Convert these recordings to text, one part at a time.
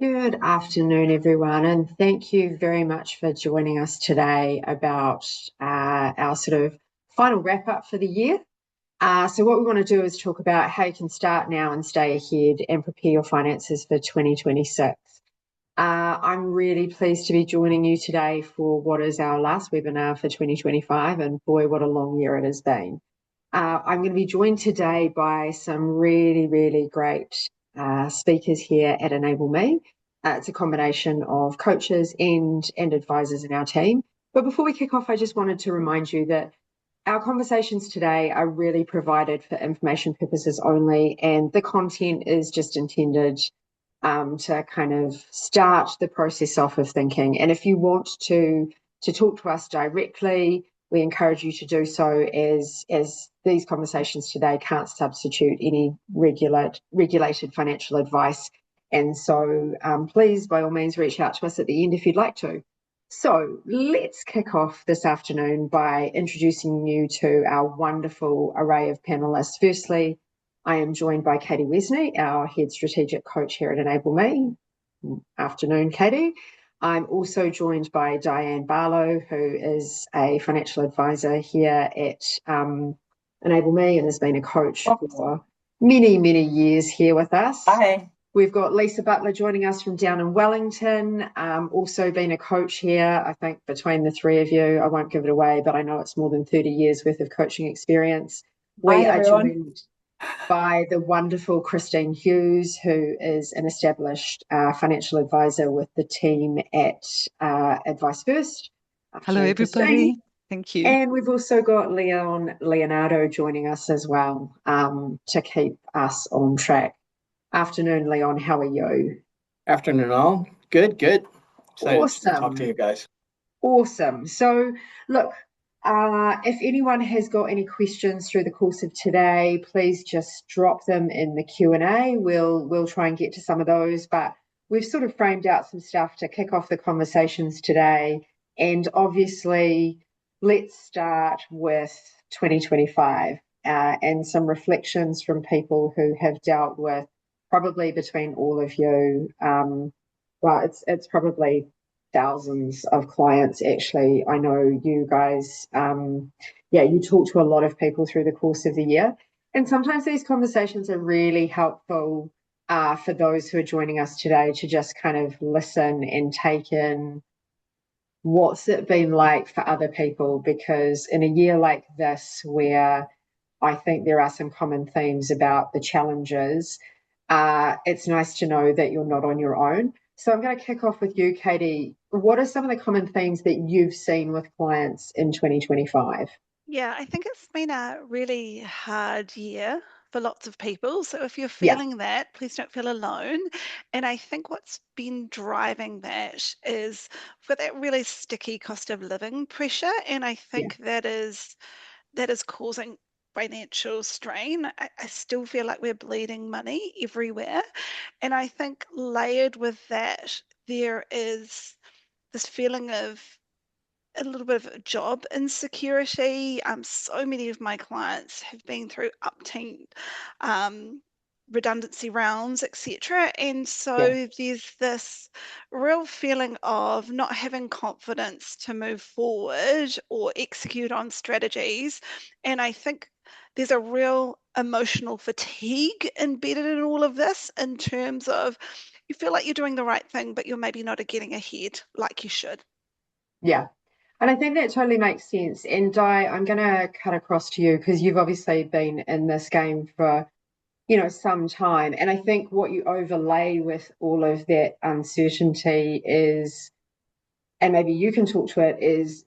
Good afternoon, everyone, and thank you very much for joining us today about our sort of final wrap up for the year. So, what we want to do is talk about how you can start now and stay ahead and prepare your finances for 2026. I'm really pleased to be joining you today for what is our last webinar for 2025, and boy, what a long year it has been. I'm going to be joined today by some really, really great speakers here at Enable Me. It's a combination of coaches and advisors in our team. But before we kick off, I just wanted to remind you that our conversations today are really provided for information purposes only, and the content is just intended to kind of start the process off of thinking. And if you want to talk to us directly, we encourage you to do so, as these conversations today can't substitute any regulated financial advice. And so please, by all means, reach out to us at the end if you'd like to. So let's kick off this afternoon by introducing you to our wonderful array of panelists. Firstly, I am joined by Katie Wesney, our head strategic coach here at Enable Me. Afternoon, Katie. I'm also joined by Diane Barlow, who is a financial advisor here at Enable Me and has been a coach for many, many years here with us. Hi. We've got Lisa Butler joining us from down in Wellington, also been a coach here. I think between the three of you, I won't give it away, but I know it's more than 30 years worth of coaching experience. We Hi, are everyone. joined by the wonderful Christine Hughes, who is an established financial advisor with the team at Advice First. Hello, Afternoon, everybody. Christine. Thank you. And we've also got Leonardo joining us as well to keep us on track. Afternoon, Leon. How are you? Afternoon, all. Good. Excited to talk Awesome. to you guys. Awesome. So, look, if anyone has got any questions through the course of today, please just drop them in the Q&A. We'll try and get to some of those, but we've sort of framed out some stuff to kick off the conversations today. And obviously, let's start with 2025 and some reflections from people who have dealt with, probably between all of you, well, it's probably thousands of clients. Actually, I know you guys, you talk to a lot of people through the course of the year, and sometimes these conversations are really helpful for those who are joining us today to just kind of listen and take in what's it been like for other people, because in a year like this, where I think there are some common themes about the challenges, it's nice to know that you're not on your own. So I'm going to kick off with you, Katie. What are some of the common themes that you've seen with clients in 2025? Yeah, I think it's been a really hard year for lots of people. So if you're Yeah, feeling that, please don't feel alone. And I think what's been driving that is for that really sticky cost of living pressure. And I yeah, think that is causing financial strain. I still feel like we're bleeding money everywhere. And I think layered with that, there is this feeling of a little bit of job insecurity. So many of my clients have been through upteen redundancy rounds, etc. And yeah, so there's this real feeling of not having confidence to move forward or execute on strategies. And I think there's a real emotional fatigue embedded in all of this in terms of you feel like you're doing the right thing, but you're maybe not getting ahead like you should. yeah. And I think that totally makes sense. And Di, I'm going to cut across to you because you've obviously been in this game for some time. And I think what you overlay with all of that uncertainty is, and maybe you can talk to it, is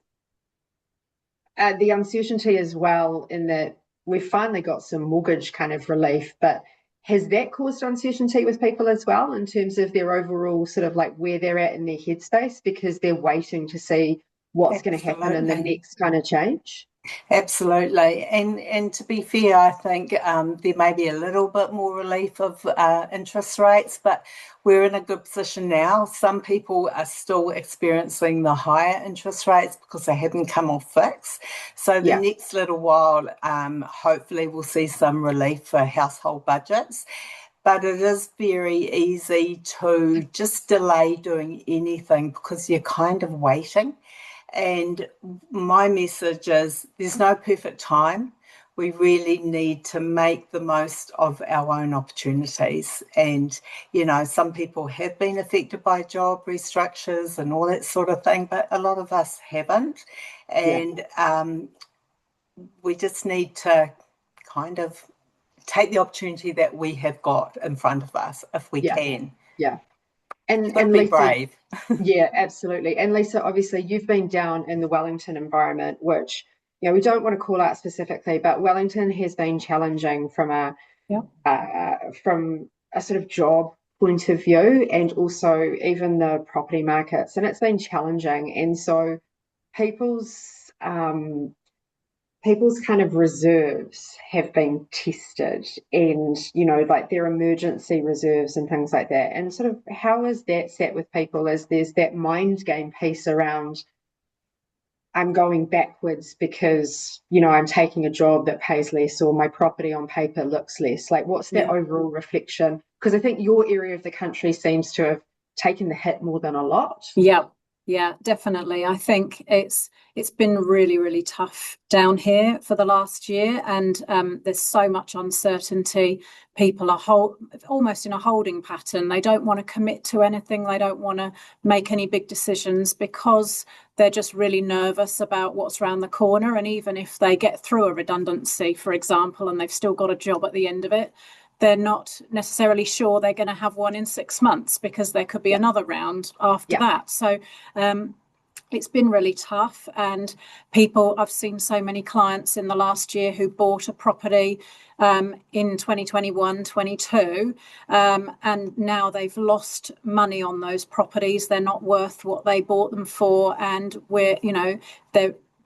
the uncertainty as well, in that we've finally got some mortgage kind of relief, but has that caused uncertainty with people as well in terms of their overall sort of like where they're at in their headspace because they're waiting to see what's going to happen in the next kind of change? Absolutely. And to be fair, I think there may be a little bit more relief of interest rates, but we're in a good position now. Some people are still experiencing the higher interest rates because they haven't come off fix. So the Yeah, next little while, hopefully we'll see some relief for household budgets. But it is very easy to just delay doing anything because you're kind of waiting. And my message is there's no perfect time. We really need to make the most of our own opportunities. And, some people have been affected by job restructures and all that sort of thing, but a lot of us haven't. And we just need to kind of take the opportunity that we have got in front of us if we can. Yeah. And be Lisa, brave. Yeah, absolutely. And Lisa, obviously you've been down in the Wellington environment, which, we don't want to call out specifically, but Wellington has been challenging from a sort of job point of view, and also even the property markets. And it's been challenging. And so people's people's kind of reserves have been tested, and like their emergency reserves and things like that. And sort of how is that sat with people, as there's that mind game piece around, I'm going backwards because I'm taking a job that pays less, or my property on paper looks less. Like, what's that overall reflection? Because I think your area of the country seems to have taken the hit more than a lot. Yeah, definitely. I think it's been really, really tough down here for the last year, and there's so much uncertainty. People are almost in a holding pattern. They don't want to commit to anything. They don't want to make any big decisions because they're just really nervous about what's around the corner. And even if they get through a redundancy, for example, and they've still got a job at the end of it, they're not necessarily sure they're going to have one in 6 months because there could be another round after that. So it's been really tough. And I've seen so many clients in the last year who bought a property in 2021, 22, and now they've lost money on those properties. They're not worth what they bought them for. And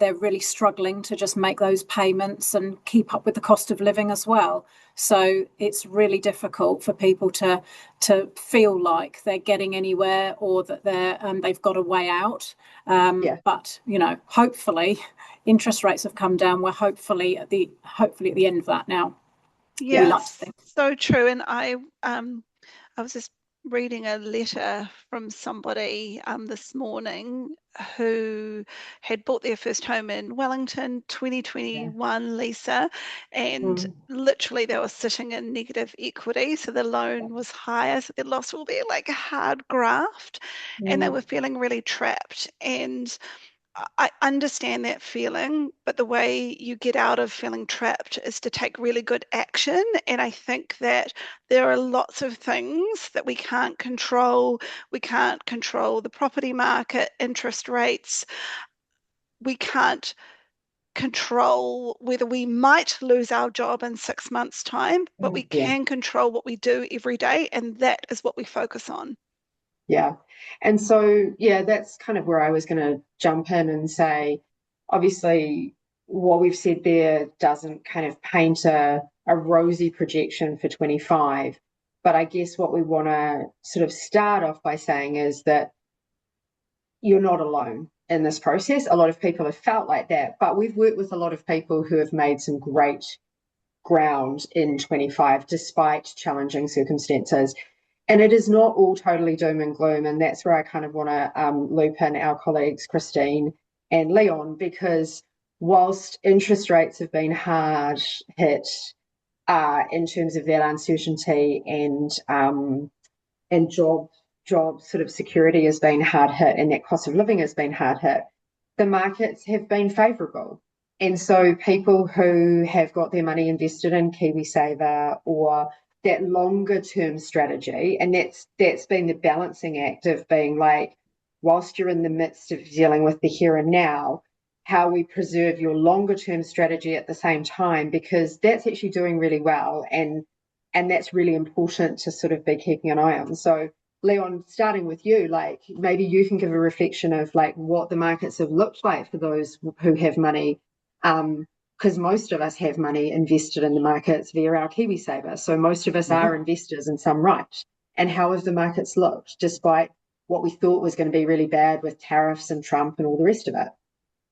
they're really struggling to just make those payments and keep up with the cost of living as well. So it's really difficult for people to feel like they're getting anywhere, or that they've got a way out. But hopefully, interest rates have come down. We're hopefully at the end of that now. Yeah, so true. And I was just reading a letter from somebody this morning who had bought their first home in Wellington 2021, Lisa, and literally they were sitting in negative equity, so the loan was higher, so they lost all their hard graft, and they were feeling really trapped. And I understand that feeling, but the way you get out of feeling trapped is to take really good action. And I think that there are lots of things that we can't control. We can't control the property market, interest rates. We can't control whether we might lose our job in 6 months' time, but we can control what we do every day, and that is what we focus on. Yeah. And so, that's kind of where I was going to jump in and say, obviously, what we've said there doesn't kind of paint a rosy projection for 25. But I guess what we want to sort of start off by saying is that you're not alone in this process. A lot of people have felt like that, but we've worked with a lot of people who have made some great ground in 25 despite challenging circumstances. And it is not all totally doom and gloom. And that's where I kind of want to loop in our colleagues, Christine and Leon, because whilst interest rates have been hard hit in terms of that uncertainty, and job sort of security has been hard hit, and that cost of living has been hard hit, the markets have been favourable. And so people who have got their money invested in KiwiSaver or that longer term strategy, and that's been the balancing act of being like, whilst you're in the midst of dealing with the here and now, how we preserve your longer term strategy at the same time, because that's actually doing really well, and that's really important to sort of be keeping an eye on. So Leon, starting with you, like maybe you can give a reflection of like what the markets have looked like for those who have money, because most of us have money invested in the markets via our KiwiSaver. So most of us are investors in some right. And how have the markets looked despite what we thought was going to be really bad with tariffs and Trump and all the rest of it?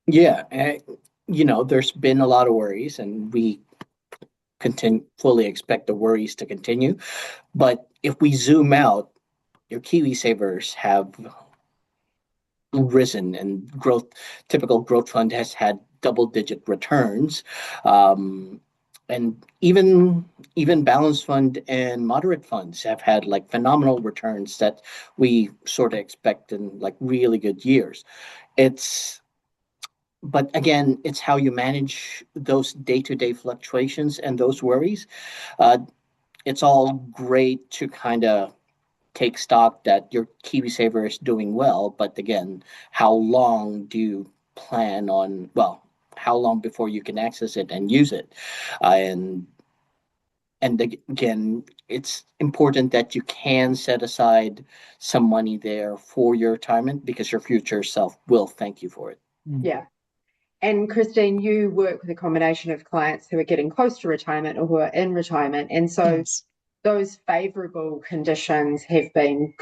Yeah, there's been a lot of worries, and we fully expect the worries to continue. But if we zoom out, your Kiwi savers have risen, and typical growth fund has had double-digit returns, and even balanced fund and moderate funds have had like phenomenal returns that we sort of expect in like really good years. But again, it's how you manage those day-to-day fluctuations and those worries. Uh, it's all great to kind of take stock that your KiwiSaver is doing well, but again, how long do you plan on, well, how long before you can access it and use it? And again, it's important that you can set aside some money there for your retirement, because your future self will thank you for it. Yeah. And Christine, you work with a combination of clients who are getting close to retirement or who are in retirement. And so those favourable conditions have been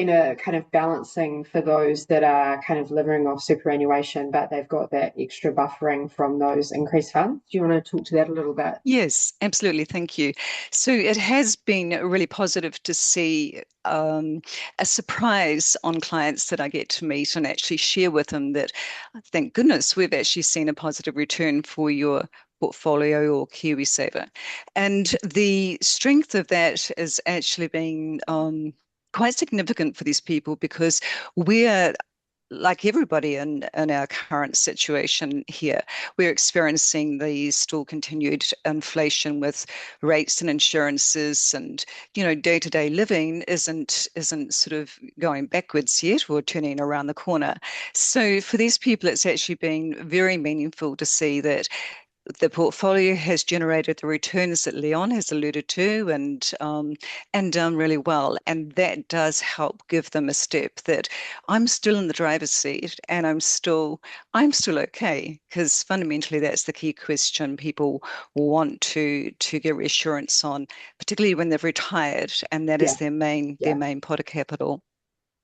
a kind of balancing for those that are kind of living off superannuation, but they've got that extra buffering from those increased funds. Do you want to talk to that a little bit? Yes, absolutely. Thank you. So it has been really positive to see a surprise on clients that I get to meet and actually share with them that, thank goodness, we've actually seen a positive return for your portfolio or KiwiSaver. And the strength of that is actually being quite significant for these people, because we're like everybody in our current situation here, we're experiencing the still continued inflation with rates and insurances, and day-to-day living isn't sort of going backwards yet or turning around the corner. So for these people, it's actually been very meaningful to see that the portfolio has generated the returns that Leon has alluded to, and done really well. And that does help give them a step that I'm still in the driver's seat and I'm still okay, because fundamentally that's the key question people want to get reassurance on, particularly when they've retired, and that is their main pot of capital.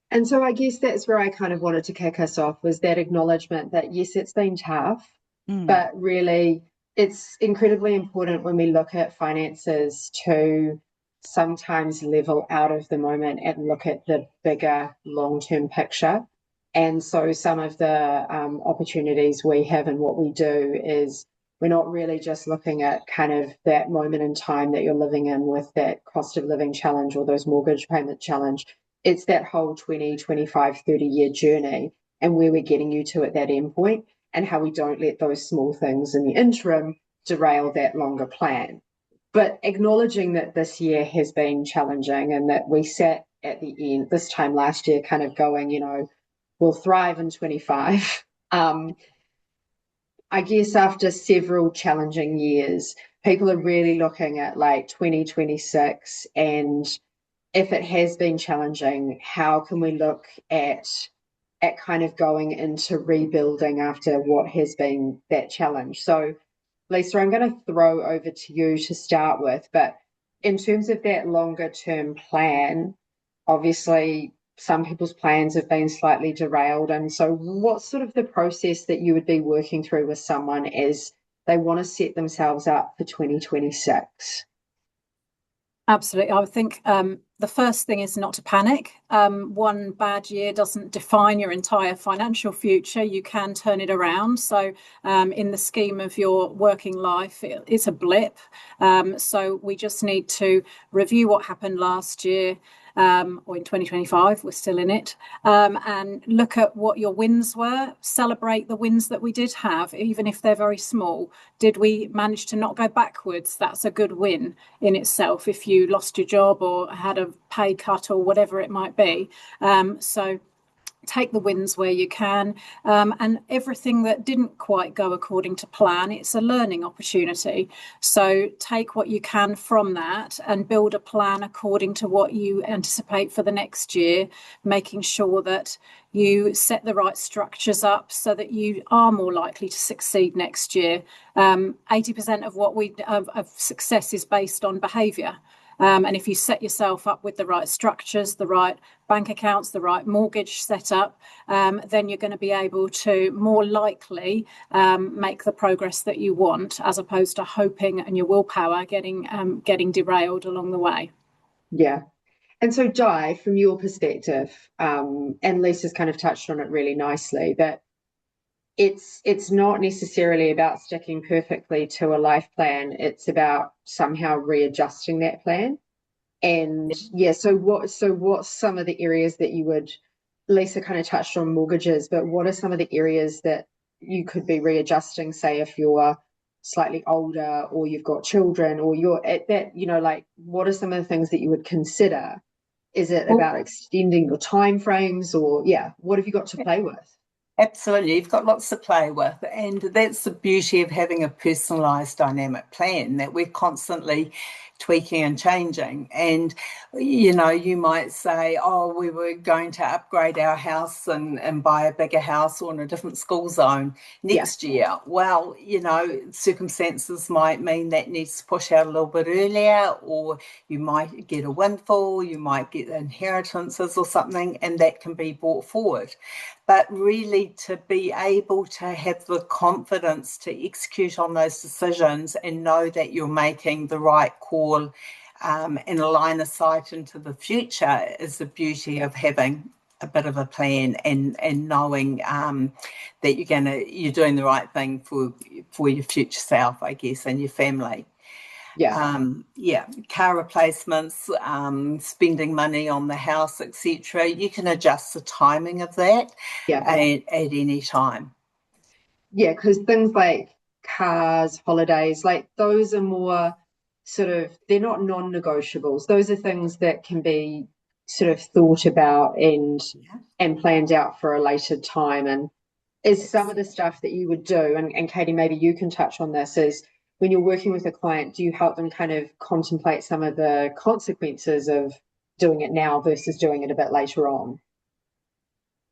And so I guess that's where I kind of wanted to kick us off, was that acknowledgement that yes, it's been tough, but really it's incredibly important when we look at finances to sometimes level out of the moment and look at the bigger long-term picture. And so some of the opportunities we have and what we do is we're not really just looking at kind of that moment in time that you're living in with that cost of living challenge or those mortgage payment challenge. It's that whole 20, 25, 30-year journey and where we're getting you to at that end point, and how we don't let those small things in the interim derail that longer plan. But acknowledging that this year has been challenging and that we sat at the end this time last year kind of going, we'll thrive in 25. I guess after several challenging years, people are really looking at like 2026, and if it has been challenging, how can we look at kind of going into rebuilding after what has been that challenge? So, Lisa, I'm going to throw over to you to start with, but in terms of that longer term plan, obviously some people's plans have been slightly derailed. And so what's sort of the process that you would be working through with someone as they want to set themselves up for 2026? Absolutely. I think the first thing is not to panic. One bad year doesn't define your entire financial future. You can turn it around. So in the scheme of your working life, it's a blip. So we just need to review what happened last year, or in 2025, we're still in it, and look at what your wins were, celebrate the wins that we did have, even if they're very small. Did we manage to not go backwards? That's a good win in itself, if you lost your job or had a pay cut or whatever it might be. So take the wins where you can, and everything that didn't quite go according to plan, it's a learning opportunity. So take what you can from that and build a plan according to what you anticipate for the next year, making sure that you set the right structures up so that you are more likely to succeed next year. 80% of what of success is based on behaviour. And if you set yourself up with the right structures, the right bank accounts, the right mortgage setup, then you're going to be able to more likely make the progress that you want, as opposed to hoping and your willpower getting derailed along the way. Yeah. And so, Di, from your perspective, and Lisa's kind of touched on it really nicely, that it's not necessarily about sticking perfectly to a life plan. It's about somehow readjusting that plan. And yeah, what's some of the areas that you would, Lisa kind of touched on mortgages, but what are some of the areas that you could be readjusting, say if you're slightly older or you've got children or you're at that, like what are some of the things that you would consider? Is it about extending your time frames, or what have you got to play with? Absolutely, you've got lots to play with, and that's the beauty of having a personalised dynamic plan, that we're constantly tweaking and changing. And you might say, oh, we were going to upgrade our house and buy a bigger house or in a different school zone next year. Well, circumstances might mean that needs to push out a little bit earlier, or you might get a windfall, you might get inheritances or something, and that can be brought forward. But really, to be able to have the confidence to execute on those decisions and know that you're making the right call and a line of sight into the future is the beauty of having a bit of a plan and knowing that you're doing the right thing for your future self, I guess, and your family. Car replacements, spending money on the house, etc. You can adjust the timing of that at any time. Yeah, because things like cars, holidays, like those are more they're not non-negotiables. Those are things that can be sort of thought about and planned out for a later time. And is some of the stuff that you would do, and Katie, maybe you can touch on this, is when you're working with a client, do you help them kind of contemplate some of the consequences of doing it now versus doing it a bit later on?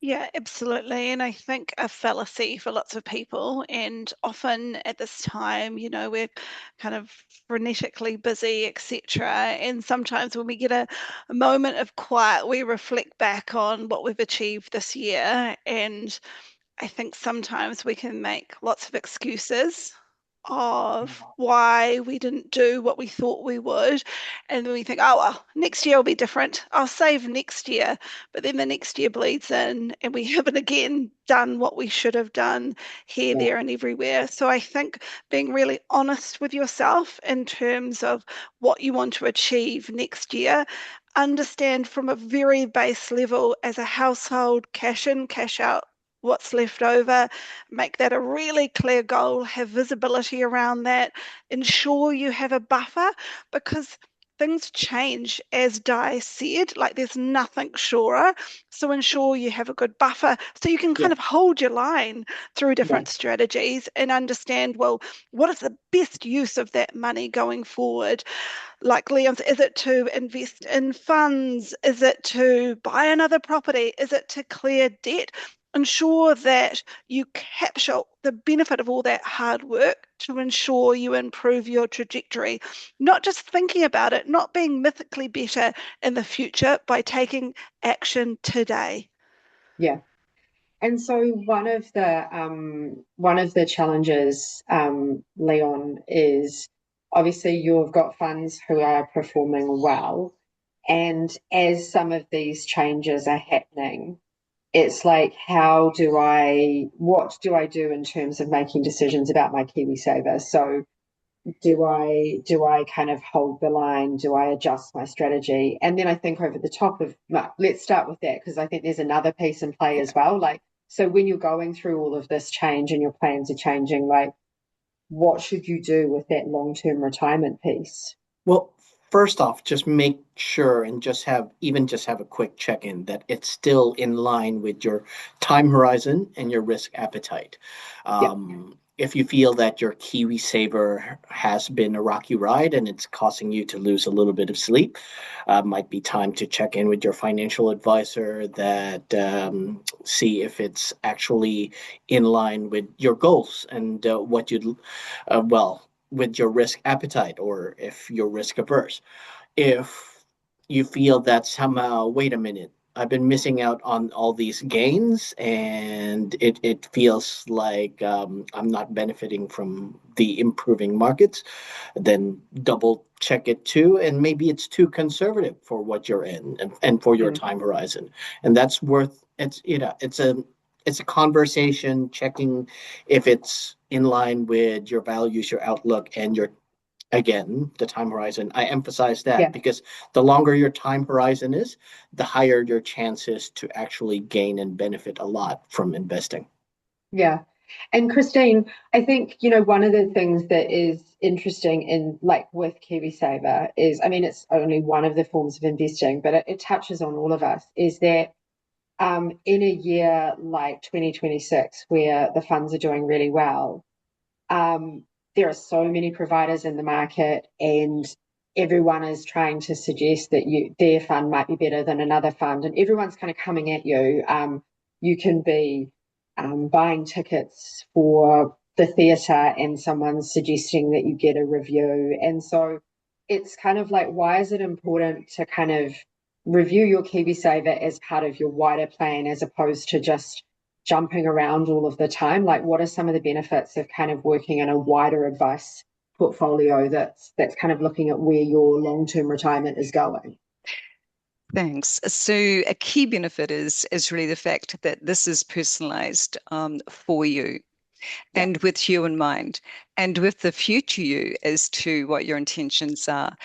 Yeah, absolutely. And I think a fallacy for lots of people, and often at this time, we're kind of frenetically busy, etc. And sometimes when we get a moment of quiet, we reflect back on what we've achieved this year. And I think sometimes we can make lots of excuses of why we didn't do what we thought we would. And then we think, oh, well, next year will be different. I'll save next year. But then the next year bleeds in and we haven't again done what we should have done here, there, and everywhere. So I think being really honest with yourself in terms of what you want to achieve next year, understand from a very base level as a household, cash in, cash out, what's left over, make that a really clear goal, have visibility around that, ensure you have a buffer, because things change, as Di said, like there's nothing surer. So ensure you have a good buffer so you can kind of hold your line through different strategies and understand, well, what is the best use of that money going forward? Like Leon's, is it to invest in funds? Is it to buy another property? Is it to clear debt? Ensure that you capture the benefit of all that hard work to ensure you improve your trajectory. Not just thinking about it, not being mythically better in the future by taking action today. Yeah. And so one of the challenges, Leon, is obviously you've got funds who are performing well, and as some of these changes are happening, it's like, what do I do in terms of making decisions about my KiwiSaver? So do I kind of hold the line? Do I adjust my strategy? And then I think over the top of, let's start with that, because I think there's another piece in play as well. Like, so when you're going through all of this change and your plans are changing, like, what should you do with that long-term retirement piece? Well, first off, just make sure and just have a quick check-in that it's still in line with your time horizon and your risk appetite. If you feel that your KiwiSaver has been a rocky ride and it's causing you to lose a little bit of sleep, might be time to check in with your financial advisor that see if it's actually in line with your goals and with your risk appetite, or if you're risk averse. if you feel that somehow, wait a minute, I've been missing out on all these gains, and it feels like I'm not benefiting from the improving markets, then double check it too. And maybe it's too conservative for what you're in, and for your time horizon. And that's worth it's it's a conversation, checking if it's in line with your values, your outlook, and your, again, the time horizon. I emphasize that because the longer your time horizon is, the higher your chances to actually gain and benefit a lot from investing. Yeah. And Christine, I think, one of the things that is interesting in, like, with KiwiSaver is, I mean, it's only one of the forms of investing, but it touches on all of us, is that in a year like 2026, where the funds are doing really well, there are so many providers in the market, and everyone is trying to suggest that their fund might be better than another fund, and everyone's kind of coming at you. You can be buying tickets for the theatre, and someone's suggesting that you get a review. And so it's kind of like, why is it important to kind of review your KiwiSaver as part of your wider plan, as opposed to just jumping around all of the time? Like, what are some of the benefits of kind of working in a wider advice portfolio that's kind of looking at where your long-term retirement is going? Thanks. So a key benefit is really the fact that this is personalized for you, and with you in mind, and with the future you as to what your intentions are.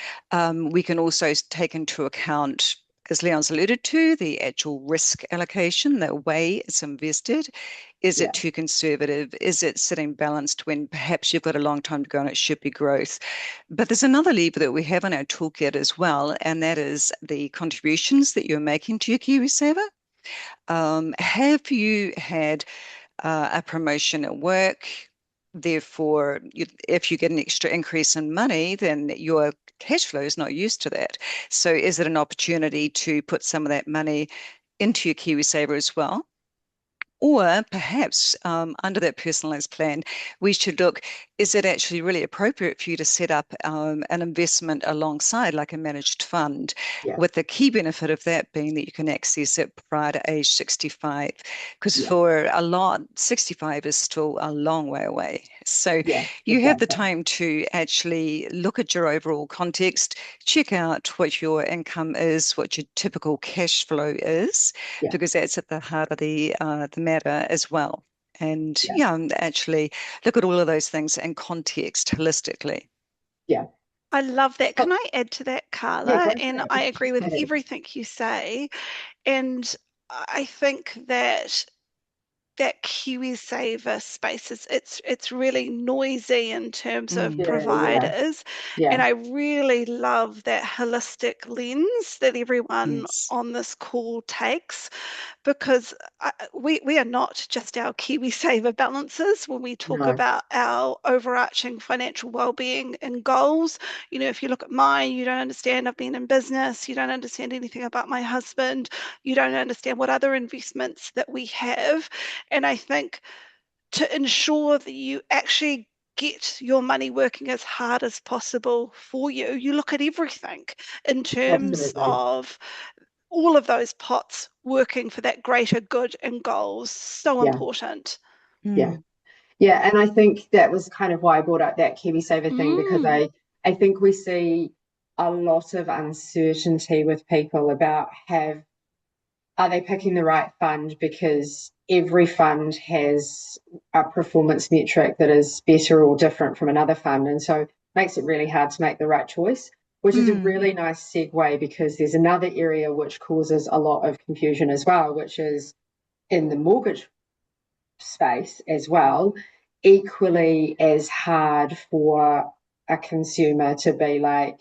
We can also take into account, as Leon's alluded to, the actual risk allocation, the way it's invested. Is it too conservative? Is it sitting balanced when perhaps you've got a long time to go and it should be growth? But there's another lever that we have in our toolkit as well, and that is the contributions that you're making to your KiwiSaver. Have you had a promotion at work? Therefore, if you get an extra increase in money, then your cash flow is not used to that. So is it an opportunity to put some of that money into your KiwiSaver as well? Or perhaps under that personalized plan, we should look, is it actually really appropriate for you to set up an investment alongside, like a managed fund, with the key benefit of that being that you can access it prior to age 65? Because for a lot, 65 is still a long way away. So you have the time to actually look at your overall context, check out what your income is, what your typical cash flow is, because that's at the heart of the matter as well. And actually look at all of those things in context holistically. I love that. Can I add to that, Carla? And I agree with everything you say. And I think that KiwiSaver space it's really noisy in terms of providers. And I really love that holistic lens that everyone on this call takes, because we are not just our KiwiSaver balances when we talk about our overarching financial well-being and goals. If you look at mine, you don't understand I've been in business, you don't understand anything about my husband, you don't understand what other investments that we have. And I think to ensure that you actually get your money working as hard as possible for you, you look at everything in terms of all of those pots working for that greater good and goals. So important. And I think that was kind of why I brought up that KiwiSaver thing, because I think we see a lot of uncertainty with people about, are they picking the right fund, because every fund has a performance metric that is better or different from another fund, and so it makes it really hard to make the right choice, which is a really nice segue, because there's another area which causes a lot of confusion as well, which is in the mortgage space as well, equally as hard for a consumer to be like,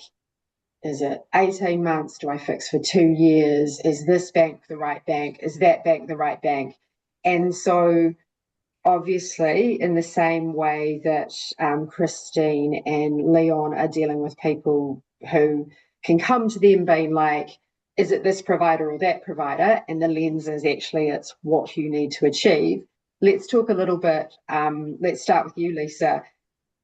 is it 18 months? Do I fix for 2 years? Is this bank the right bank? Is that bank the right bank? And so obviously, in the same way that Christine and Leon are dealing with people who can come to them being like, is it this provider or that provider? And the lens is actually, it's what you need to achieve. Let's talk a little bit. Let's start with you, Lisa.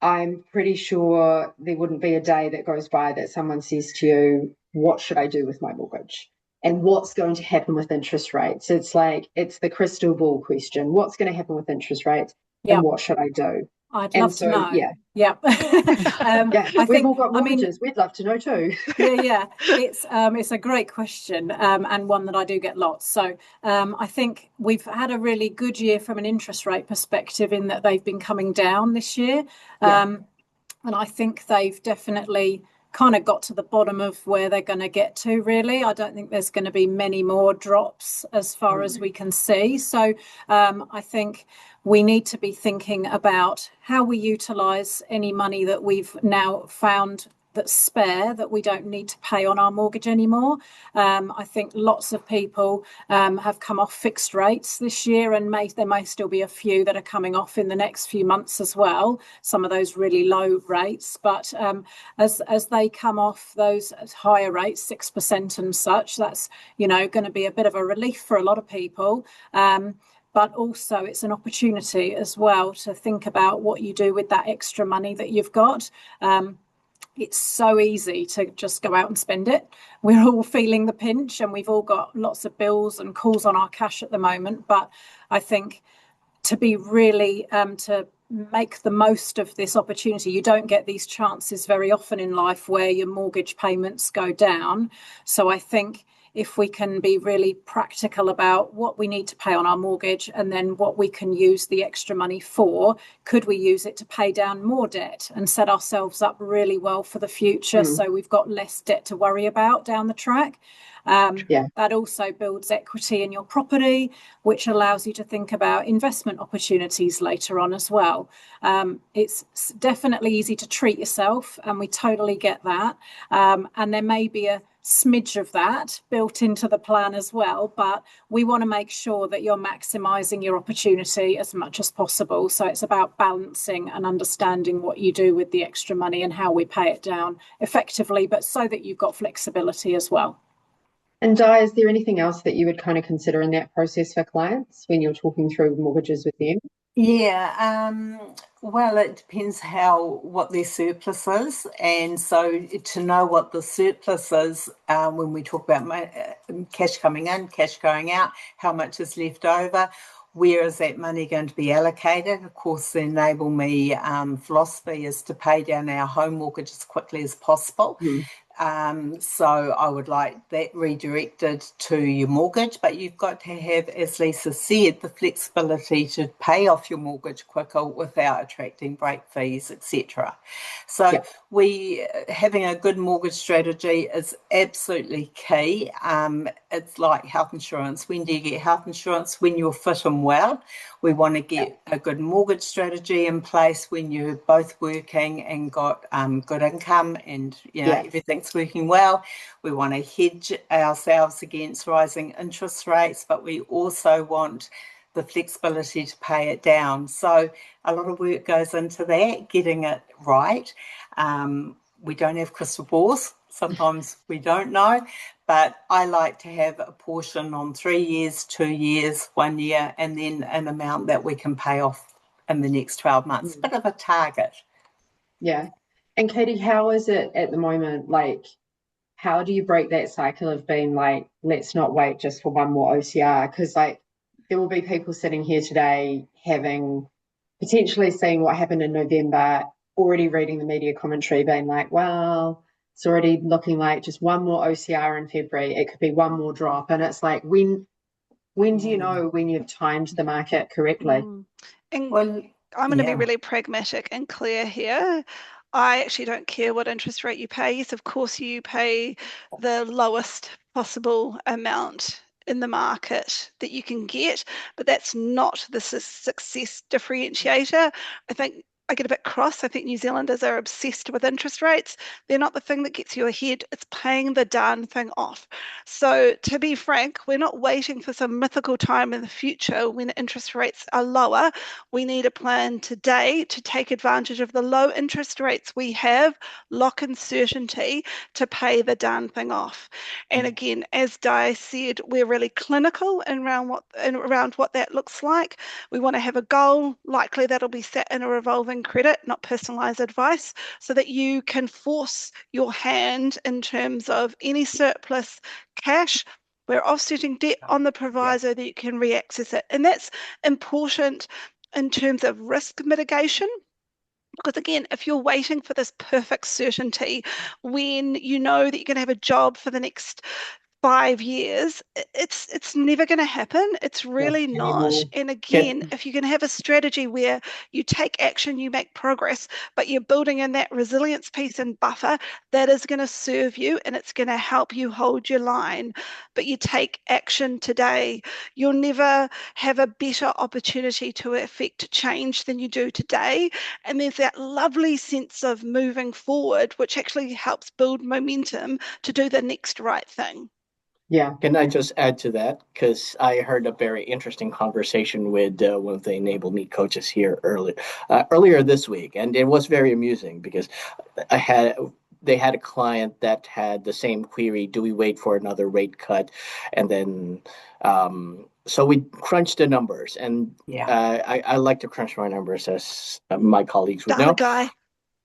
I'm pretty sure there wouldn't be a day that goes by that someone says to you, what should I do with my mortgage? And what's going to happen with interest rates? It's like, it's the crystal ball question. What's going to happen with interest rates and what should I do? I'd And love so, to know. yeah. Yeah. Yeah, I we've think, all got I mean, mortgages. We'd love to know too. yeah. It's a great question, and one that I do get lots. So I think we've had a really good year from an interest rate perspective in that they've been coming down this year. Yeah. And I think they've definitely kind of got to the bottom of where they're going to get to, really. I don't think there's going to be many more drops as far as we can see. So I think we need to be thinking about how we utilise any money that we've now found that's spare, that we don't need to pay on our mortgage anymore. I think lots of people have come off fixed rates this year, and there may still be a few that are coming off in the next few months as well, some of those really low rates. But as they come off those higher rates, 6% and such, that's, going to be a bit of a relief for a lot of people. But also it's an opportunity as well to think about what you do with that extra money that you've got. It's so easy to just go out and spend it. We're all feeling the pinch, and we've all got lots of bills and calls on our cash at the moment. But I think to be really to make the most of this opportunity, you don't get these chances very often in life where your mortgage payments go down. So I think if we can be really practical about what we need to pay on our mortgage and then what we can use the extra money for, could we use it to pay down more debt and set ourselves up really well for the future, so we've got less debt to worry about down the track. That also builds equity in your property, which allows you to think about investment opportunities later on as well. It's definitely easy to treat yourself, and we totally get that. And there may be a smidge of that built into the plan as well, but we want to make sure that you're maximizing your opportunity as much as possible. So it's about balancing and understanding what you do with the extra money and how we pay it down effectively, but so that you've got flexibility as well. And Di, is there anything else that you would kind of consider in that process for clients when you're talking through mortgages with them? Yeah, well, it depends what their surplus is, and so to know what the surplus is when we talk about cash coming in, cash going out, how much is left over, where is that money going to be allocated? Of course, the Enable Me philosophy is to pay down our home mortgage as quickly as possible. So I would like that redirected to your mortgage, but you've got to have, as Lisa said, the flexibility to pay off your mortgage quicker without attracting break fees, etc. So having a good mortgage strategy is absolutely key. It's like health insurance. When do you get health insurance? When you're fit and well. We want to get a good mortgage strategy in place when you're both working and got good income and everything's working well. We want to hedge ourselves against rising interest rates, but we also want the flexibility to pay it down. So a lot of work goes into that, getting it right. We don't have crystal balls. Sometimes we don't know, but I like to have a portion on 3 years, 2 years, 1 year, and then an amount that we can pay off in the next 12 months. Bit of a target. Yeah. And Katie, how is it at the moment? Like, how do you break that cycle of being like, let's not wait just for one more OCR? Because like there will be people sitting here today having potentially seen what happened in November, already reading the media commentary, being like, well, it's already looking like just one more OCR in February. It could be one more drop. And it's like, when do you know when you've timed the market correctly? And Well, I'm going to be really pragmatic and clear here. I actually don't care what interest rate you pay. Yes, of course you pay the lowest possible amount in the market that you can get, but that's not the success differentiator. I think I get a bit cross. I think New Zealanders are obsessed with interest rates. They're not the thing that gets you ahead. It's paying the darn thing off. So to be frank, we're not waiting for some mythical time in the future when interest rates are lower. We need a plan today to take advantage of the low interest rates we have, lock in certainty to pay the darn thing off. And again, as Di said, we're really clinical around what that looks like. We want to have a goal. Likely that'll be set in a revolving giving credit, not personalized advice, so that you can force your hand in terms of any surplus cash. We're offsetting debt on the proviso that you can re-access it. And that's important in terms of risk mitigation. Because again, if you're waiting for this perfect certainty when you know that you're going to have a job for the next 5 years, it's never going to happen. It's really not. And again, if you can have a strategy where you take action, you make progress, but you're building in that resilience piece and buffer, that is going to serve you and it's going to help you hold your line. But you take action today, you'll never have a better opportunity to affect change than you do today. And there's that lovely sense of moving forward, which actually helps build momentum to do the next right thing. Yeah. Can I just add to that? Because I heard a very interesting conversation with one of the Enable Me coaches here earlier this week, and it was very amusing because they had a client that had the same query: do we wait for another rate cut? And then so we crunched the numbers, and I like to crunch my numbers, as my colleagues would know. Guy.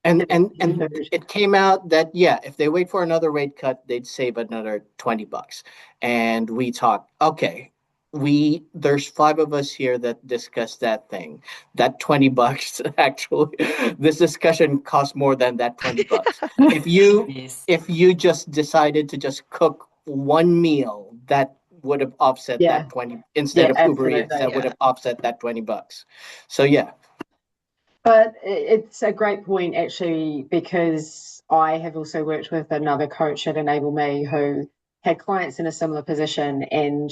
And it came out that, if they wait for another rate cut, they'd save another $20. And we talked, okay, there's 5 of us here that discussed that thing. That $20 actually, this discussion cost more than that $20. If you just decided to just cook one meal, that would have offset that 20 instead of Uber Eats, that would have offset that $20. So But it's a great point, actually, because I have also worked with another coach at Enable Me who had clients in a similar position, and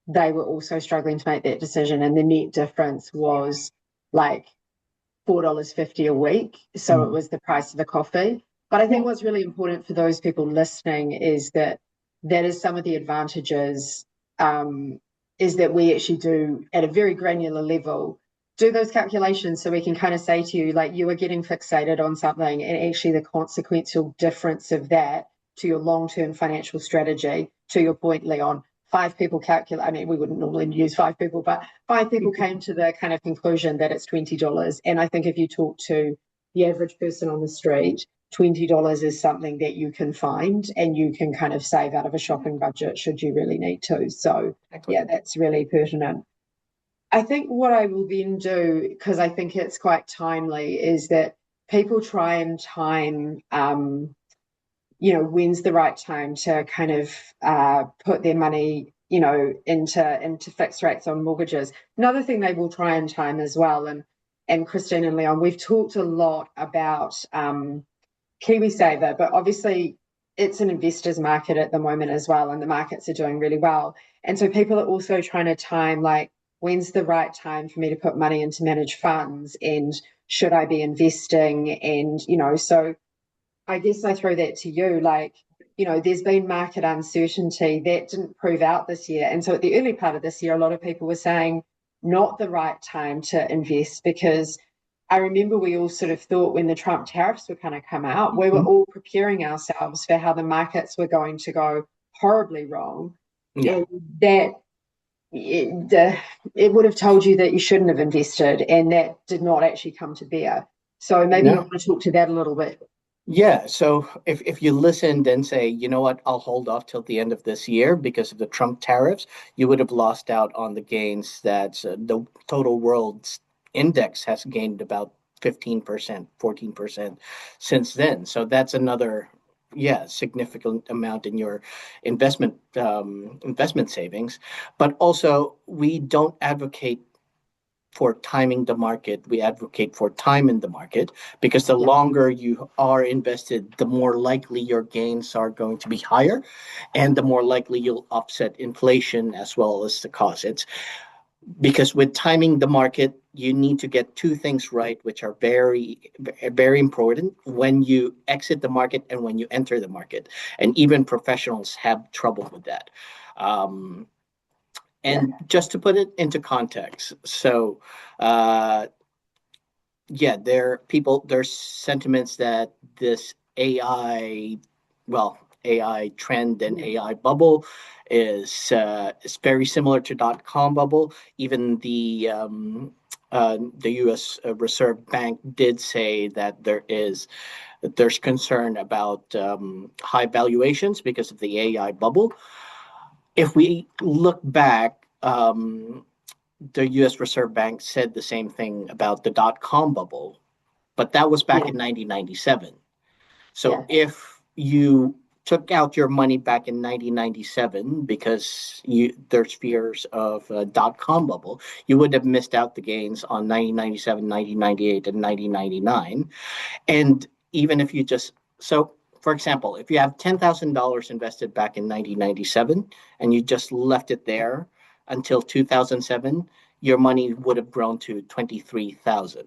they were also struggling to make that decision. And the net difference was like $4.50 a week. So it was the price of the coffee. But I think what's really important for those people listening is that is some of the advantages, is that we actually do, at a very granular level, do those calculations so we can kind of say to you, like, you are getting fixated on something, and actually the consequential difference of that to your long-term financial strategy, to your point, Leon, 5 people calculate, I mean, we wouldn't normally use 5 people, but 5 people came to the kind of conclusion that it's $20. And I think if you talk to the average person on the street, $20 is something that you can find and you can kind of save out of a shopping budget should you really need to. So that's really pertinent. I think what I will then do, because I think it's quite timely, is that people try and time, when's the right time to kind of put their money, into fixed rates on mortgages. Another thing they will try and time as well, and Christine and Leon, we've talked a lot about KiwiSaver, but obviously it's an investor's market at the moment as well, and the markets are doing really well. And so people are also trying to time, like, when's the right time for me to put money into managed funds, and should I be investing? And, so I guess I throw that to you, like, there's been market uncertainty that didn't prove out this year. And so at the early part of this year, a lot of people were saying not the right time to invest, because I remember we all sort of thought when the Trump tariffs were going to come out, we were all preparing ourselves for how the markets were going to go horribly wrong. And that it would have told you that you shouldn't have invested, and that did not actually come to bear. So maybe you want to talk to that a little bit. Yeah, so if you listened and say, you know what, I'll hold off till the end of this year because of the Trump tariffs, you would have lost out on the gains that the total world's index has gained about 15%, 14% since then. So that's another, significant amount in your investment savings. But also, we don't advocate for timing the market. We advocate for time in the market, because the longer you are invested, the more likely your gains are going to be higher, and the more likely you'll offset inflation as well as the cost. It's because with timing the market, you need to get 2 things right, which are very, very important: when you exit the market and when you enter the market. And even professionals have trouble with that. And just to put it into context, so there's sentiments that this AI trend and AI bubble is very similar to .com bubble. Even the the U.S. Reserve Bank did say that there's concern about high valuations because of the AI bubble. If we look back, the U.S. Reserve Bank said the same thing about the dot-com bubble, but that was back in 1997. So if you took out your money back in 1997 because there's fears of a dot-com bubble, you would have missed out the gains on 1997, 1998, and 1999. And even if you for example, if you have $10,000 invested back in 1997 and you just left it there until 2007, your money would have grown to 23,000.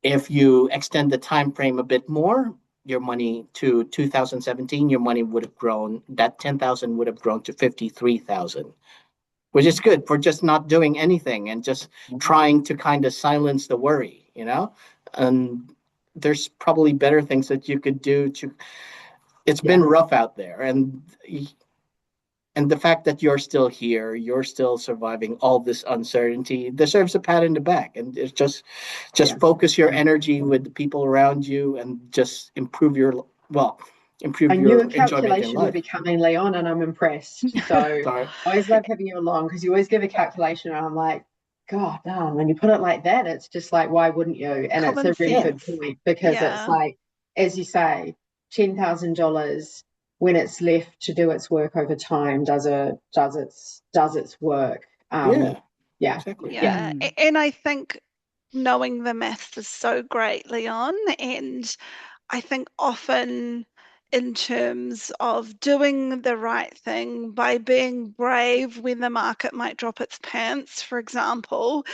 If you extend the time frame a bit more, your money to 2017, your money would have grown, that 10,000 would have grown to 53,000, which is good for just not doing anything and just trying to kind of silence the worry, And there's probably better things that you could do it's been rough out there. And the fact that you're still here, you're still surviving all this uncertainty deserves a pat in the back. And it's just focus your energy with the people around you and just improve your calculation enjoyment in life. would be coming, Leon, and I'm impressed. So I always love having you along because you always give a calculation and I'm like, God damn, when you put it like that, it's just like, why wouldn't you? And it's a really good point because it's like, as you say, $10,000 when it's left to do its work over time does its work. Exactly. And I think knowing the maths is so great, Leon, and I think often in terms of doing the right thing by being brave when the market might drop its pants, for example,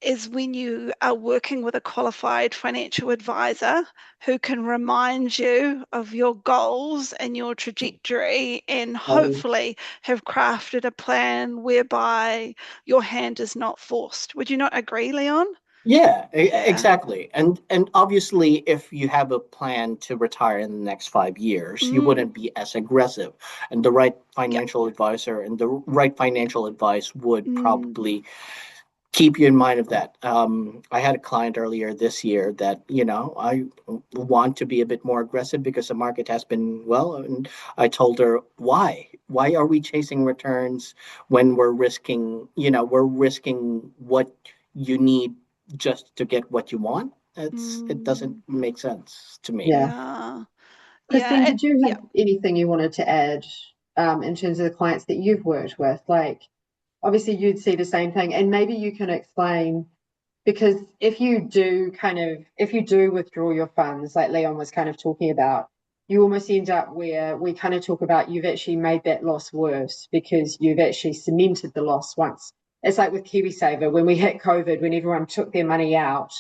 is when you are working with a qualified financial advisor who can remind you of your goals and your trajectory and hopefully have crafted a plan whereby your hand is not forced. Would you not agree, Leon? Yeah, exactly. And obviously, if you have a plan to retire in the next 5 years, you wouldn't be as aggressive. And the right financial advisor and the right financial advice would probably keep you in mind of that. I had a client earlier this year that, I want to be a bit more aggressive because the market has been well. And I told her, why? Why are we chasing returns when we're risking what you need just to get what you want? It doesn't make sense to me. Christine, did you have anything you wanted to add in terms of the clients that you've worked with? Like, obviously you'd see the same thing, and maybe you can explain, because if you do withdraw your funds, like Leon was kind of talking about, you almost end up where we kind of talk about you've actually made that loss worse because you've actually cemented the loss once. It's like with KiwiSaver, when we hit COVID, when everyone took their money out.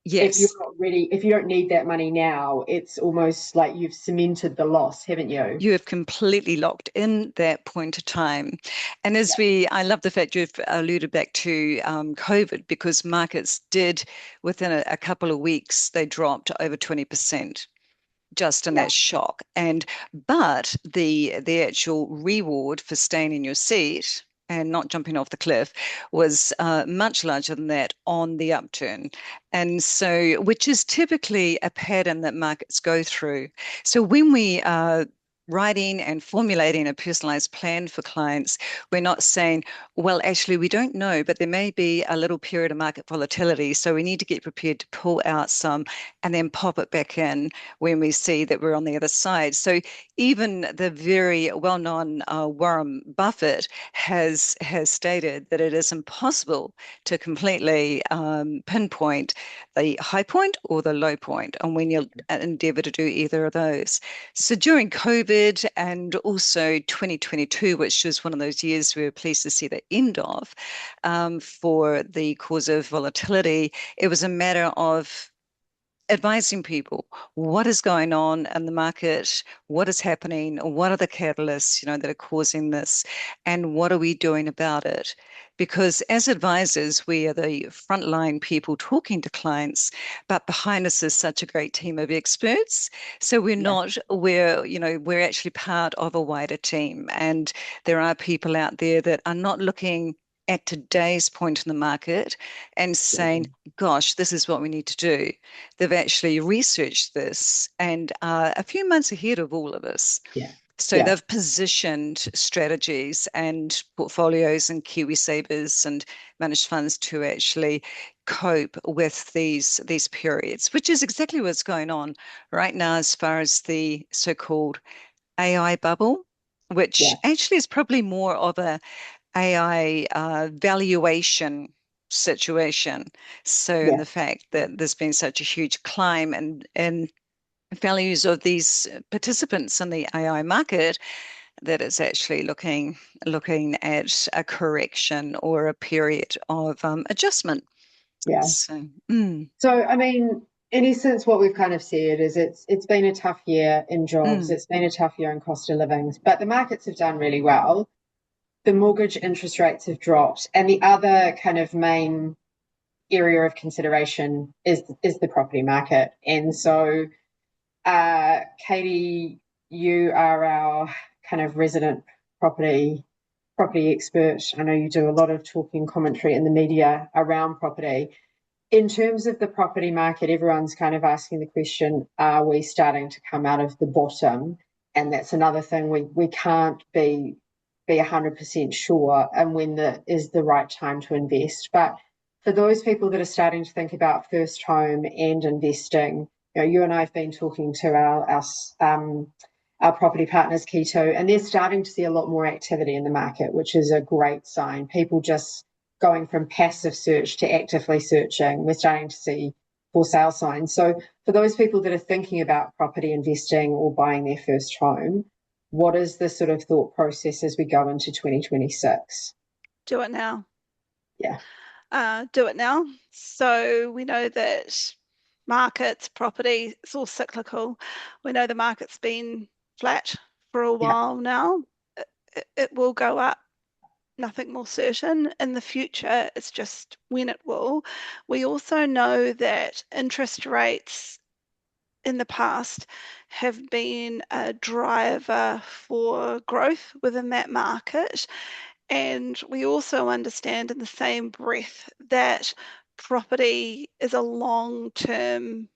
Yes. If you're not ready, if you don't need that money now, it's almost like you've cemented the loss, haven't you? You have completely locked in that point of time. And I love the fact you've alluded back to COVID, because markets did, within a couple of weeks, they dropped over 20%. Just in that shock. But the actual reward for staying in your seat and not jumping off the cliff was much larger than that on the upturn. And so, which is typically a pattern that markets go through. So when we are writing and formulating a personalized plan for clients, we're not saying, well, actually, we don't know, but there may be a little period of market volatility. So we need to get prepared to pull out some and then pop it back in when we see that we're on the other side. So even the very well-known Warren Buffett has stated that it is impossible to completely pinpoint the high point or the low point, and when you'll endeavor to do either of those. So during COVID and also 2022, which was one of those years we were pleased to see the end of, for the cause of volatility, it was a matter of advising people what is going on in the market, what is happening, what are the catalysts, that are causing this, and what are we doing about it? Because as advisors, we are the frontline people talking to clients, but behind us is such a great team of experts. So we're actually part of a wider team, and there are people out there that are not looking at today's point in the market and saying, gosh, this is what we need to do. They've actually researched this and are a few months ahead of all of us. Yeah. So they've positioned strategies and portfolios and KiwiSavers and managed funds to actually cope with these periods, which is exactly what's going on right now as far as the so-called AI bubble, which actually is probably more of a AI valuation situation. So in the fact that there's been such a huge climb and values of these participants in the AI market that it's actually looking at a correction or a period of adjustment. Yeah. So, So, I mean, in essence, what we've kind of said is it's been a tough year in jobs. It's been a tough year in cost of living, but the markets have done really well. The mortgage interest rates have dropped, and the other kind of main area of consideration is the property market. And so, Katie, you are our kind of resident property expert. I know you do a lot of talking commentary in the media around property. In terms of the property market, everyone's kind of asking the question, are we starting to come out of the bottom? And that's another thing we can't be 100% sure and when is the right time to invest. But for those people that are starting to think about first home and investing, you and I have been talking to our property partners, Keto, and they're starting to see a lot more activity in the market, which is a great sign. People just going from passive search to actively searching. We're starting to see for sale signs. So for those people that are thinking about property investing or buying their first home, what is the sort of thought process as we go into 2026? Do it now. Yeah. Do it now. So we know that markets, property, it's all cyclical. We know the market's been flat for a while now. It will go up. Nothing more certain in the future. It's just when it will. We also know that interest rates in the past have been a driver for growth within that market. And we also understand in the same breath that property is a long-term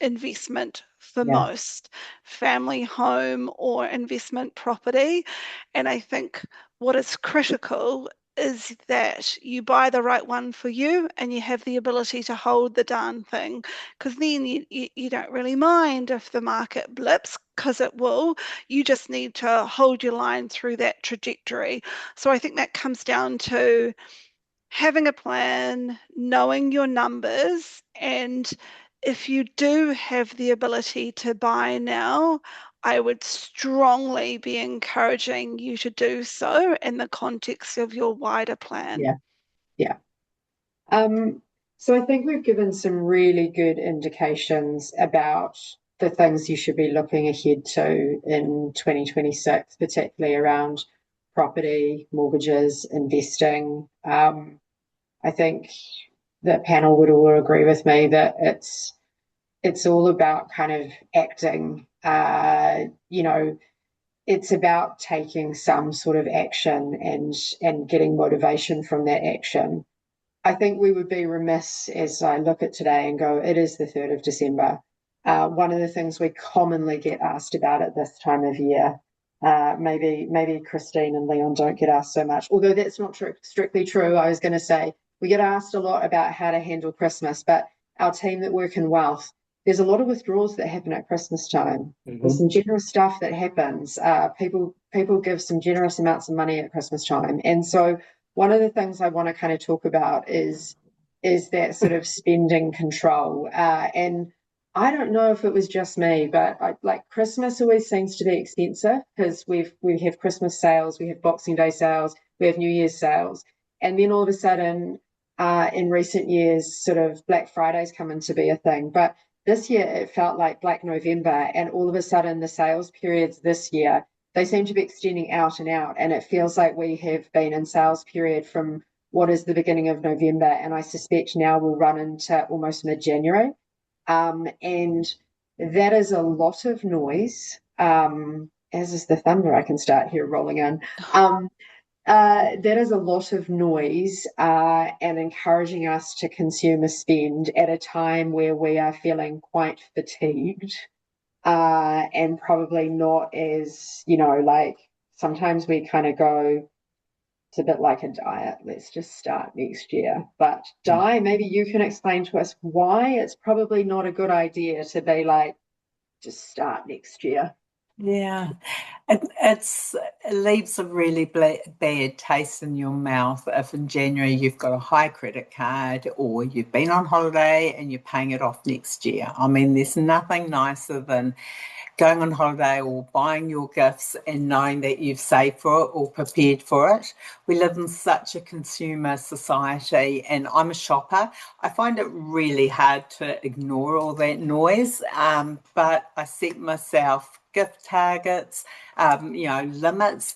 investment for most, family home or investment property. And I think what is critical is that you buy the right one for you and you have the ability to hold the darn thing, because then you don't really mind if the market blips, because it will. You just need to hold your line through that trajectory. So I think that comes down to having a plan, knowing your numbers, and if you do have the ability to buy now, I would strongly be encouraging you to do so in the context of your wider plan. Yeah. So I think we've given some really good indications about the things you should be looking ahead to in 2026, particularly around property, mortgages, investing. I think the panel would all agree with me that it's all about kind of acting. It's about taking some sort of action and getting motivation from that action. I think we would be remiss as I look at today and go, it is the 3rd of December. One of the things we commonly get asked about at this time of year, maybe Christine and Leon don't get asked so much, although that's not strictly true. I was going to say we get asked a lot about how to handle Christmas, but our team that work in wealth, there's a lot of withdrawals that happen at Christmas time. There's some generous stuff that happens. People give some generous amounts of money at Christmas time. And so one of the things I want to kind of talk about is that sort of spending control. And I don't know if it was just me, but Christmas always seems to be expensive because we have Christmas sales, we have Boxing Day sales, we have New Year's sales. And then all of a sudden, in recent years, sort of Black Friday's come into be a thing. But this year, it felt like Black November, and all of a sudden, the sales periods this year, they seem to be extending out and out, and it feels like we have been in sales period from what is the beginning of November, and I suspect now we'll run into almost mid-January. And that is a lot of noise, as is the thunder I can start here rolling in. that is a lot of noise and encouraging us to consume a spend at a time where we are feeling quite fatigued and probably not as, like sometimes we kind of go, it's a bit like a diet. Let's just start next year. But Di, maybe you can explain to us why it's probably not a good idea to be like, just start next year. Yeah, it leaves a really bad taste in your mouth if in January you've got a high credit card or you've been on holiday and you're paying it off next year. I mean, there's nothing nicer than going on holiday or buying your gifts and knowing that you've saved for it or prepared for it. We live in such a consumer society, and I'm a shopper. I find it really hard to ignore all that noise, but I set myself gift targets, limits.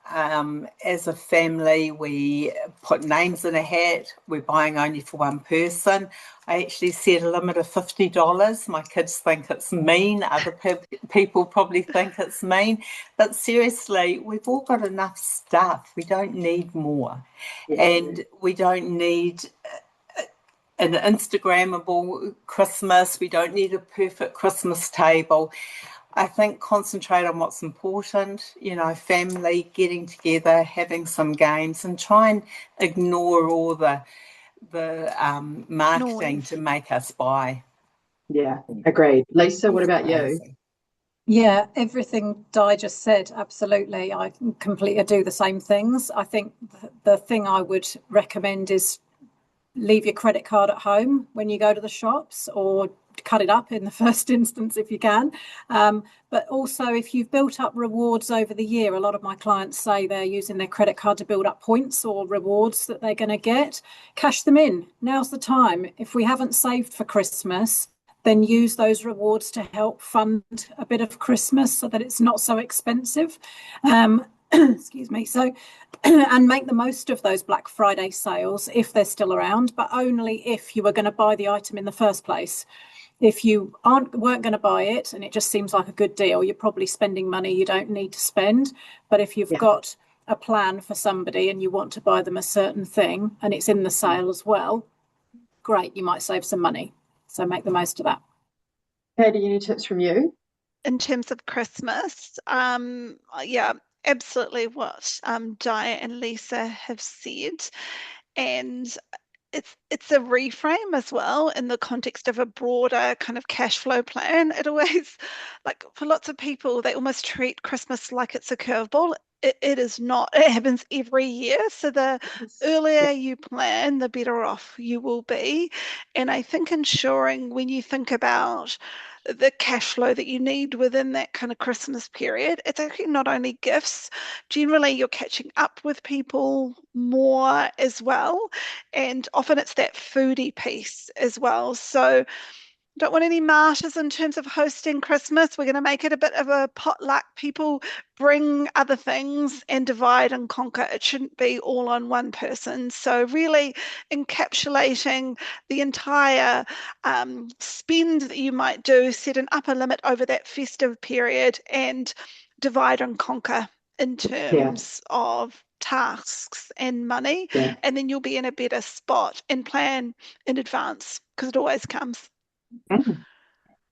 As a family, we put names in a hat. We're buying only for one person. I actually set a limit of $50. My kids think it's mean. Other people probably think it's mean. But seriously, we've all got enough stuff. We don't need more. Yeah. And we don't need an Instagrammable Christmas. We don't need a perfect Christmas table. I think concentrate on what's important, family, getting together, having some games, and try and ignore all the marketing to make us buy. Yeah, agreed. Lisa, what about you? Yeah, everything Di just said, absolutely. I completely do the same things. I think the thing I would recommend is leave your credit card at home when you go to the shops, or cut it up in the first instance if you can. But also, if you've built up rewards over the year, a lot of my clients say they're using their credit card to build up points or rewards that they're going to get. Cash them in. Now's the time. If we haven't saved for Christmas, then use those rewards to help fund a bit of Christmas so that it's not so expensive. Excuse me. So, and make the most of those Black Friday sales if they're still around, but only if you were going to buy the item in the first place. If you weren't going to buy it and it just seems like a good deal, you're probably spending money you don't need to spend. But if you've got a plan for somebody and you want to buy them a certain thing and it's in the sale as well, great, you might save some money. So make the most of that. Katie, any tips from you? In terms of Christmas, yeah, absolutely what Di and Lisa have said. And it's a reframe as well in the context of a broader kind of cash flow plan. It always, like for lots of people, they almost treat Christmas like it's a curveball. It is not. It happens every year. So the earlier you plan, the better off you will be. And I think ensuring when you think about the cash flow that you need within that kind of Christmas period, it's actually not only gifts. Generally, you're catching up with people more as well. And often it's that foodie piece as well. So don't want any martyrs in terms of hosting Christmas. We're going to make it a bit of a potluck. People bring other things and divide and conquer. It shouldn't be all on one person. So really encapsulating the entire spend that you might do, set an upper limit over that festive period, and divide and conquer in terms of tasks and money, and then you'll be in a better spot and plan in advance, because it always comes.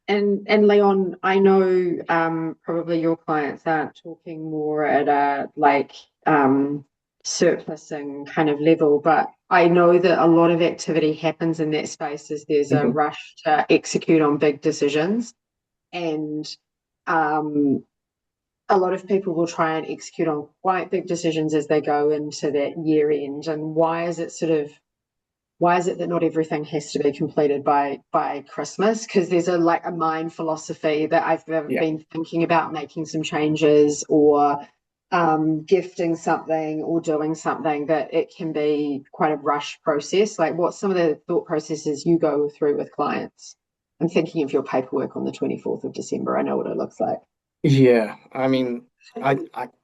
And Leon, I know probably your clients aren't talking more at a surplusing kind of level, but I know that a lot of activity happens in that space as there's a rush to execute on big decisions, and a lot of people will try and execute on quite big decisions as they go into that year end. And why is it that not everything has to be completed by Christmas? Because there's a mind philosophy that I've been thinking about making some changes or gifting something or doing something, that it can be quite a rush process. Like, what's some of the thought processes you go through with clients? I'm thinking of your paperwork on the 24th of December. I know what it looks like. Yeah, I mean, I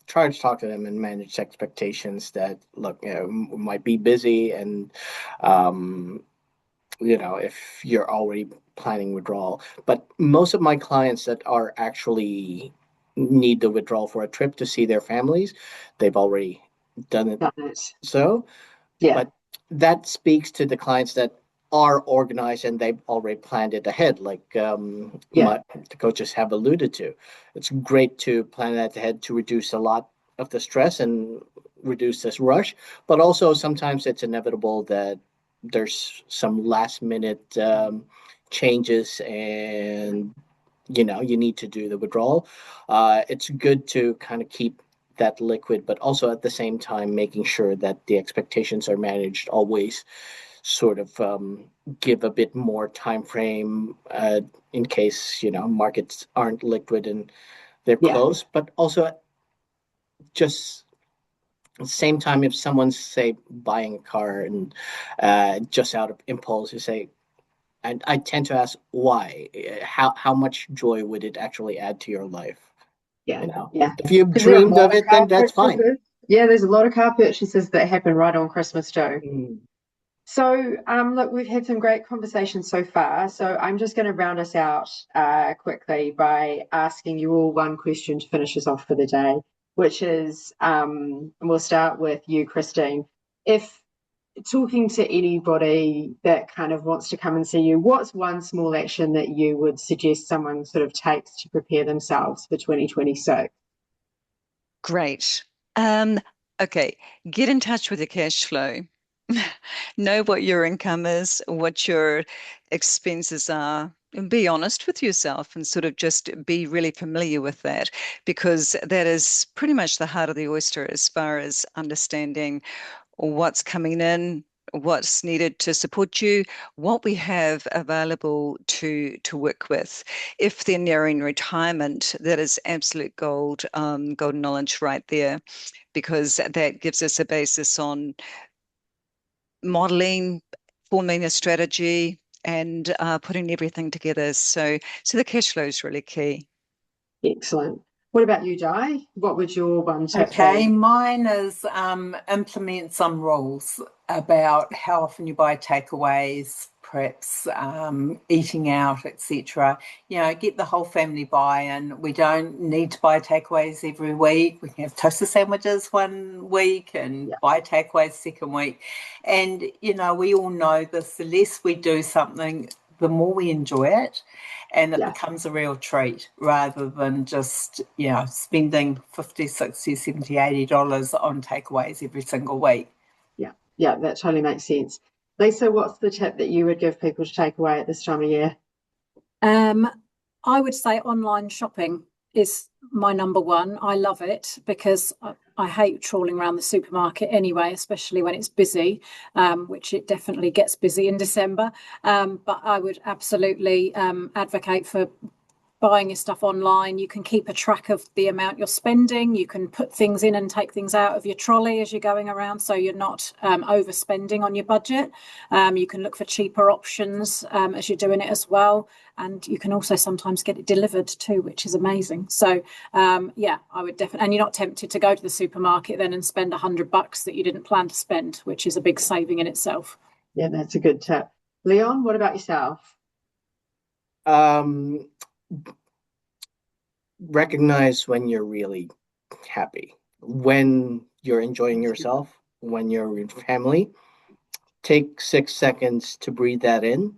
try to talk to them and manage expectations that, look, we might be busy, and if you're already planning withdrawal. But most of my clients that are actually need the withdrawal for a trip to see their families, they've already done it. So, yeah, but that speaks to the clients that are organized and they've already planned it ahead, like the coaches have alluded to. It's great to plan that ahead to reduce a lot of the stress and reduce this rush, but also sometimes it's inevitable that there's some last minute changes and you need to do the withdrawal. It's good to kind of keep that liquid, but also at the same time making sure that the expectations are managed always, sort of give a bit more time frame in case markets aren't liquid and they're closed. But also just at the same time, if someone's say buying a car and just out of impulse, you say, and I tend to ask why, how much joy would it actually add to your life? If you've dreamed of it, then that's fine. Yeah, there's a lot of car purchases that happen right on Christmas too. So, look, we've had some great conversations so far. So I'm just going to round us out quickly by asking you all one question to finish us off for the day, which is, we'll start with you, Christine. If talking to anybody that kind of wants to come and see you, what's one small action that you would suggest someone sort of takes to prepare themselves for 2026? Great. Okay, get in touch with your cash flow. Know what your income is, what your expenses are, and be honest with yourself and sort of just be really familiar with that, because that is pretty much the heart of the oyster as far as understanding what's coming in, what's needed to support you, what we have available to work with. If they're nearing retirement, that is absolute gold, golden knowledge right there, because that gives us a basis on modeling, forming a strategy, and putting everything together. So the cash flow is really key. Excellent. What about you, Di? What would your one tip Okay, be? mine is implement some rules about how often you buy takeaways, perhaps eating out, etc. Get the whole family buy-in. We don't need to buy takeaways every week. We can have toaster sandwiches one week and buy takeaways second week. And, we all know this, the less we do something, the more we enjoy it. And it becomes a real treat rather than just, spending $50, $60, $70, $80 on takeaways every single week. Yeah, that totally makes sense. Lisa, what's the tip that you would give people to take away at this time of year? I would say online shopping is my number one. I love it because I hate trawling around the supermarket anyway, especially when it's busy, which it definitely gets busy in December. But I would absolutely advocate for buying your stuff online. You can keep a track of the amount you're spending. You can put things in and take things out of your trolley as you're going around, so you're not overspending on your budget. You can look for cheaper options as you're doing it as well. And you can also sometimes get it delivered too, which is amazing. So I would definitely, and you're not tempted to go to the supermarket then and spend $100 that you didn't plan to spend, which is a big saving in itself. Yeah, that's a good tip. Leon, what about yourself? Recognize when you're really happy, when you're enjoying yourself, when you're with family. Take 6 seconds to breathe that in,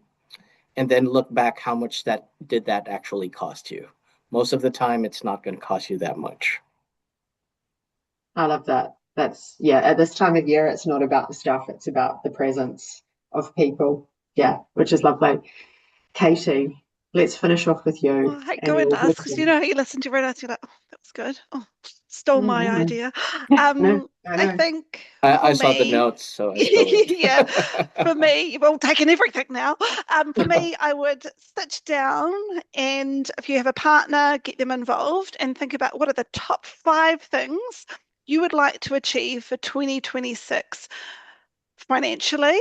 and then look back how much that actually cost you. Most of the time, it's not going to cost you that much. I love that. That's, at this time of year, it's not about the stuff, it's about the presence of people. Yeah, which is lovely. Katie, let's finish off with you. Oh, I hate going to ask because you listen to Red Eyes, you're like, oh, that was good. Oh, stole my idea. I think I saw the notes, so I stole it. yeah, for me, well, taking everything now. For me, I would sit down and if you have a partner, get them involved and think about what are the top 5 things you would like to achieve for 2026 financially,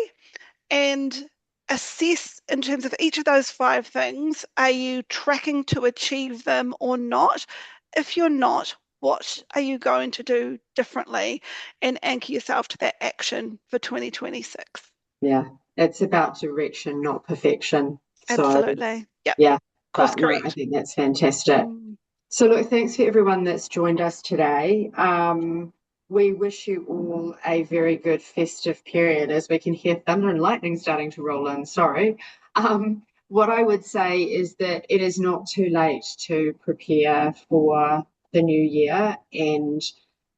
and assess in terms of each of those 5 things, are you tracking to achieve them or not? If you're not, what are you going to do differently, and anchor yourself to that action for 2026? Yeah, it's about direction, not perfection. Absolutely. So, yeah, course correct. I think that's fantastic. So look, thanks for everyone that's joined us today. we wish you all a very good festive period, as we can hear thunder and lightning starting to roll in. Sorry. What I would say is that it is not too late to prepare for the new year, and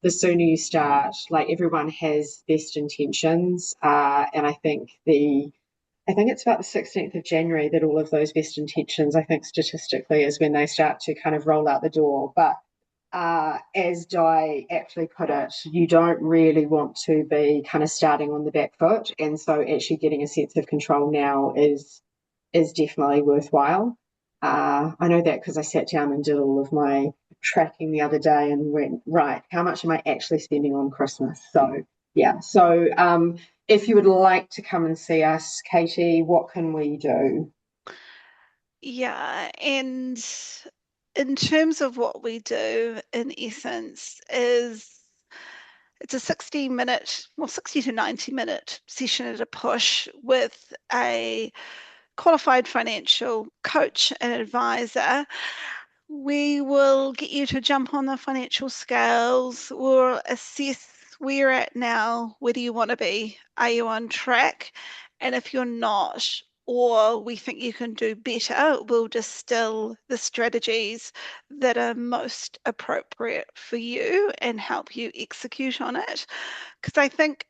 the sooner you start, like, everyone has best intentions, and I think it's about the 16th of January that all of those best intentions, I think statistically, is when they start to kind of roll out the door. But as Di actually put it, you don't really want to be kind of starting on the back foot. And so actually getting a sense of control now is definitely worthwhile. I know that because I sat down and did all of my tracking the other day and went, right, how much am I actually spending on Christmas? So, yeah. So if you would like to come and see us, Katie, what can we do? Yeah, and in terms of what we do, in essence, is it's a 60-minute, well, 60 to 90-minute session at a push with a qualified financial coach and advisor. We will get you to jump on the financial scales. We'll assess where you're at now. Where do you want to be? Are you on track? And if you're not, or we think you can do better, we'll distill the strategies that are most appropriate for you and help you execute on it. Because I think,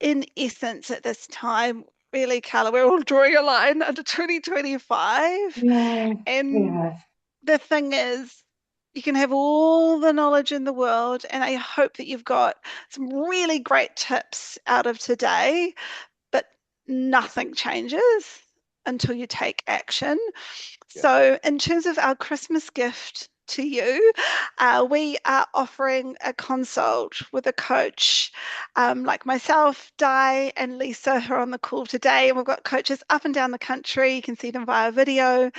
in essence, at this time, really, Carla, we're all drawing a line under 2025. Yeah, And yeah. the thing is, you can have all the knowledge in the world, and I hope that you've got some really great tips out of today, but nothing changes until you take action. Yeah. So, in terms of our Christmas gift to you, we are offering a consult with a coach, like myself, Di, and Lisa, who are on the call today. And we've got coaches up and down the country. You can see them via video.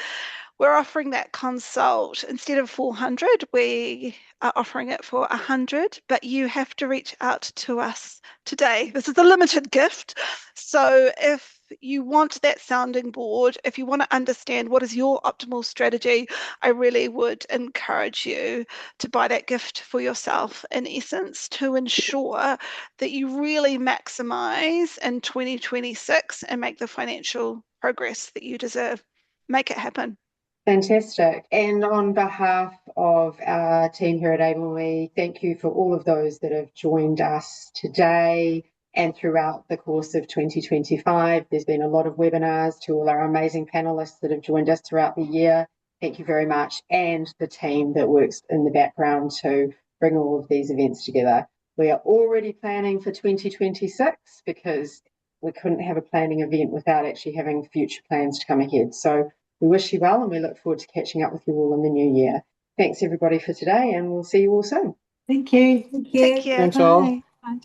We're offering that consult instead of 400, we are offering it for 100, but you have to reach out to us today. This is a limited gift. So if you want that sounding board, if you want to understand what is your optimal strategy, I really would encourage you to buy that gift for yourself, in essence, to ensure that you really maximize in 2026 and make the financial progress that you deserve. Make it happen. Fantastic. And on behalf of our team here at Able, we thank you for all of those that have joined us today and throughout the course of 2025. There's been a lot of webinars. To all our amazing panelists that have joined us throughout the year, thank you very much. And the team that works in the background to bring all of these events together. We are already planning for 2026 because we couldn't have a planning event without actually having future plans to come ahead. So we wish you well, and we look forward to catching up with you all in the new year. Thanks, everybody, for today, and we'll see you all soon. Thank you. Thank you. Take care. Thanks all. Bye. Bye.